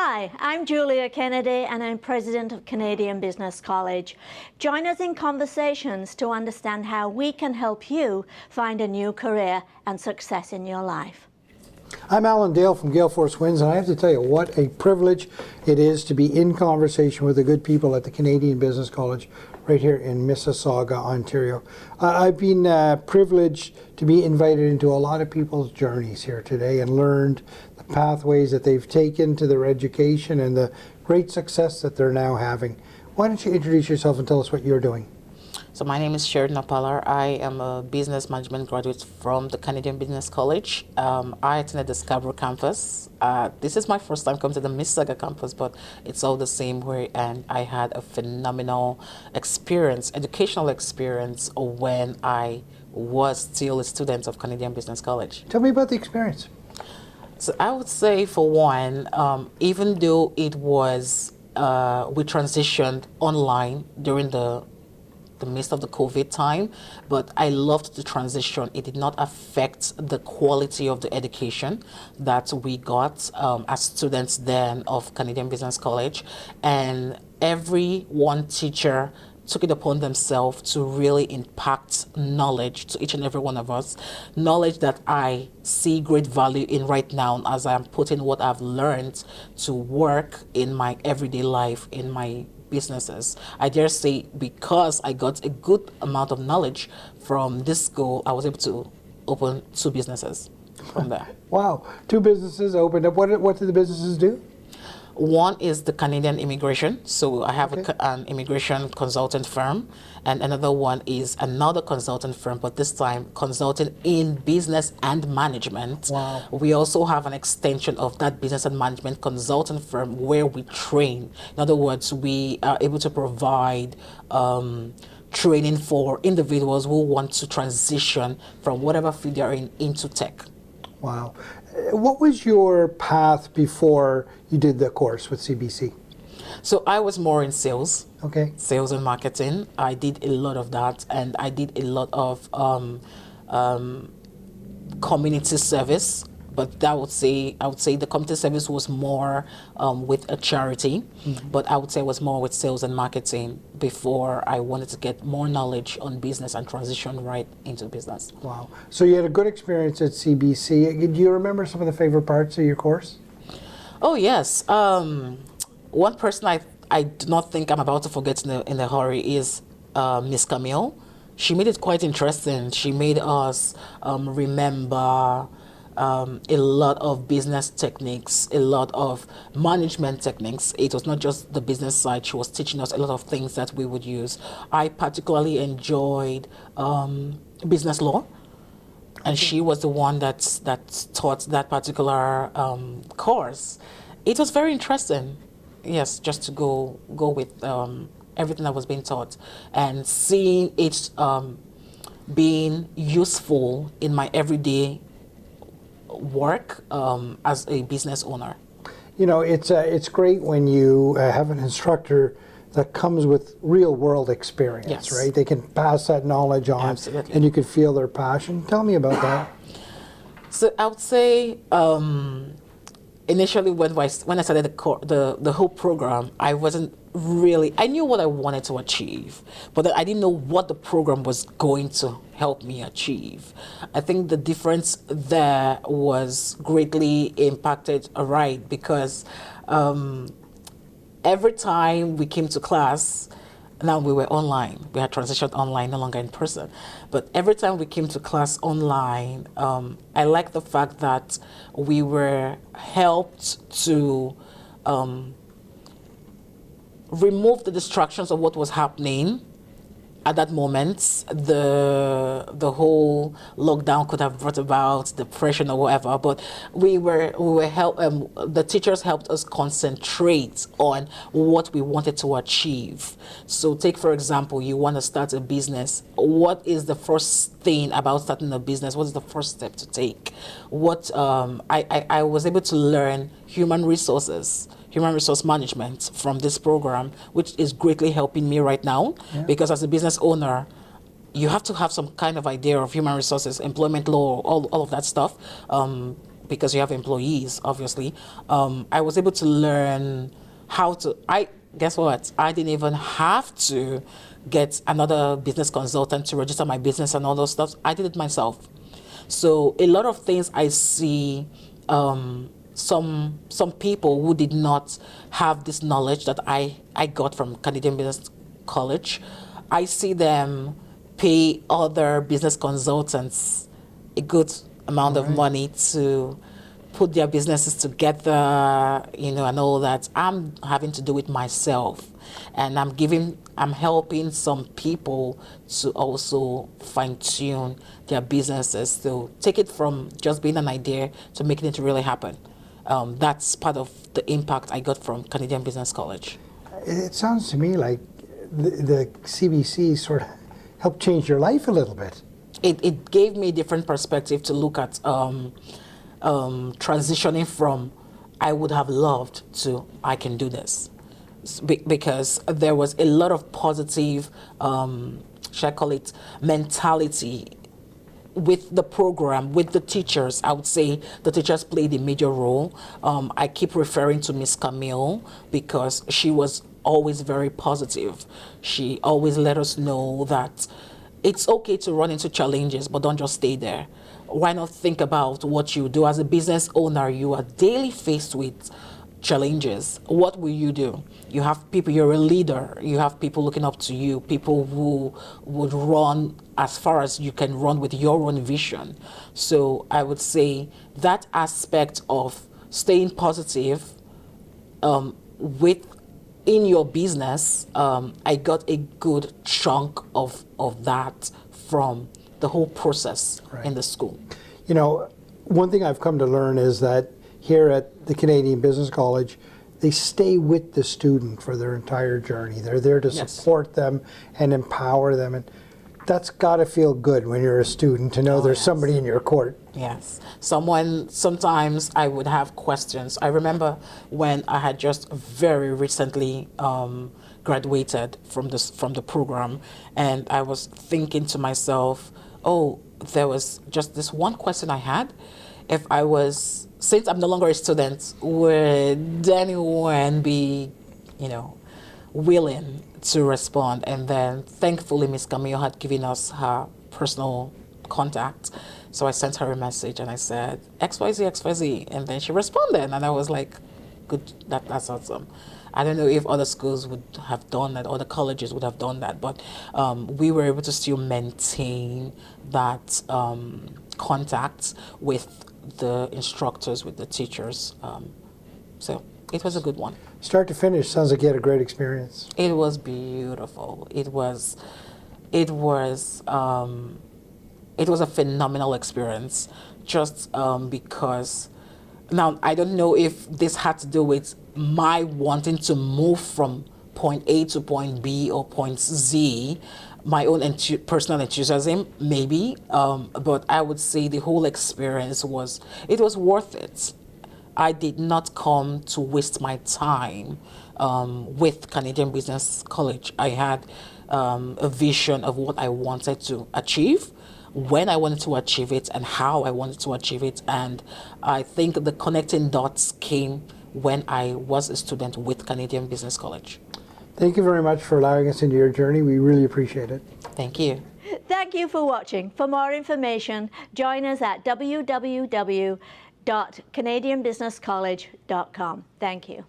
Hi, I'm Julia Kennedy and I'm President of Canadian Business College. Join us in conversations to understand how we can help you find a new career and success in your life. I'm Alan Dale from Gale Force Winds, and I have to tell you what a privilege it is to be in conversation with the good people at the Canadian Business College right here in Mississauga, Ontario. I've been privileged to be invited into a lot of people's journeys here today and learned the pathways that they've taken to their education and the great success that they're now having. Why don't you introduce yourself and tell us what you're doing? So my name is Sheridan Okpala. I am a business management graduate from the Canadian Business College. I attended the Scarborough campus. This is my first time coming to the Mississauga campus, but it's all the same way, and I had a phenomenal experience, educational experience, when I was still a student of Canadian Business College. Tell me about the experience. So I would say, for one, even though it was, we transitioned online during the midst of the COVID time, but I loved the transition. It did not affect the quality of the education that we got as students then of Canadian Business College. And every one teacher took it upon themselves to really impact knowledge to each and every one of us. Knowledge that I see great value in right now as I'm putting what I've learned to work in my everyday life, in my businesses. I dare say, because I got a good amount of knowledge from this school, I was able to open 2 businesses from there. Wow, 2 businesses opened up. What did the businesses do? One is the Canadian immigration. So I have an immigration consultant firm, and another one is another consultant firm, but this time consulting in business and management. Wow. We also have an extension of that business and management consultant firm where we train. In other words, we are able to provide training for individuals who want to transition from whatever field they're in into tech. Wow. What was your path before you did the course with CBC? So I was more in sales. Okay. Sales and marketing. I did a lot of that, and I did a lot of community service. But I would say the community service was more with a charity, but I would say it was more with sales and marketing before I wanted to get more knowledge on business and transition right into business. Wow. So you had a good experience at CBC. Do you remember some of the favorite parts of your course? Oh, yes. One person I do not think I'm about to forget in a hurry is Miss Camille. She made it quite interesting. She made us remember a lot of business techniques, a lot of management techniques. It was not just the business side. She was teaching us a lot of things that we would use. I particularly enjoyed business law, and she was the one that taught that particular course. It was very interesting. Yes, just to go with everything that was being taught and seeing it being useful in my everyday work as a business owner. You know, it's great when you have an instructor that comes with real world experience, Yes. right? They can pass that knowledge on. Absolutely. And you can feel their passion. Tell me about that. So I would say initially when I started the whole program, I knew what I wanted to achieve, but I didn't know what the program was going to help me achieve. I think the difference there was greatly impacted, right, because every time we came to class, now we were online. We had transitioned online, no longer in person. But every time we came to class online, I like the fact that we were helped to remove the distractions of what was happening at that moment. The whole lockdown could have brought about depression or whatever, but we were the teachers helped us concentrate on what we wanted to achieve. So take, for example, you want to start a business. What is the first thing about starting a business? What is the first step to take? I was able to learn human resource management from this program, which is greatly helping me right now. Yeah. Because as a business owner, you have to have some kind of idea of human resources, employment law, all of that stuff. because you have employees, obviously, I was able to learn how to, guess what? I didn't even have to get another business consultant to register my business and all those stuff. I did it myself. So a lot of things I see, some people who did not have this knowledge that I got from Canadian Business College, I see them pay other business consultants a good amount of money to put their businesses together, and all that. I'm having to do it myself, and I'm helping some people to also fine-tune their businesses to take it from just being an idea to making it really happen. That's part of the impact I got from Canadian Business College. It sounds to me like the CBC sort of helped change your life a little bit. It gave me a different perspective to look at transitioning from I would have loved to I can do this. Because there was a lot of positive, shall I call it, mentality with the program, with the teachers. I would say the teachers played a major role. I keep referring to Miss Camille because she was always very positive. She always let us know that it's okay to run into challenges, but don't just stay there. Why not think about what you do as a business owner? You are daily faced with challenges. What will you do? You have people, you're a leader, you have people looking up to you, people who would run as far as you can run with your own vision. So I would say that aspect of staying positive in your business, I got a good chunk of that from the whole process in the school. One thing I've come to learn is that here at the Canadian Business College, they stay with the student for their entire journey. They're there to support them and empower them. And that's got to feel good when you're a student to know there's somebody in your court. Yes. Sometimes I would have questions. I remember when I had just very recently graduated from the program, and I was thinking to myself, there was just this one question I had. Since I'm no longer a student, would anyone be, willing to respond? And then thankfully, Miss Camille had given us her personal contact. So I sent her a message and I said, XYZ, XYZ. And then she responded. And I was like, good, that's awesome. I don't know if other schools would have done that, other colleges would have done that, but we were able to still maintain that contact with the instructors, with the teachers. So it was a good one. Start to finish, sounds like you had a great experience. It was beautiful. It was a phenomenal experience, just because. Now, I don't know if this had to do with my wanting to move from point A to point B or point Z, my own personal enthusiasm, maybe, but I would say the whole experience was worth it. I did not come to waste my time with Canadian Business College. I had a vision of what I wanted to achieve, when I wanted to achieve it, and how I wanted to achieve it. And I think the connecting dots came when I was a student with Canadian Business College. Thank you very much for allowing us into your journey. We really appreciate it. Thank you. Thank you for watching. For more information, join us at www.canadianbusinesscollege.com. Thank you.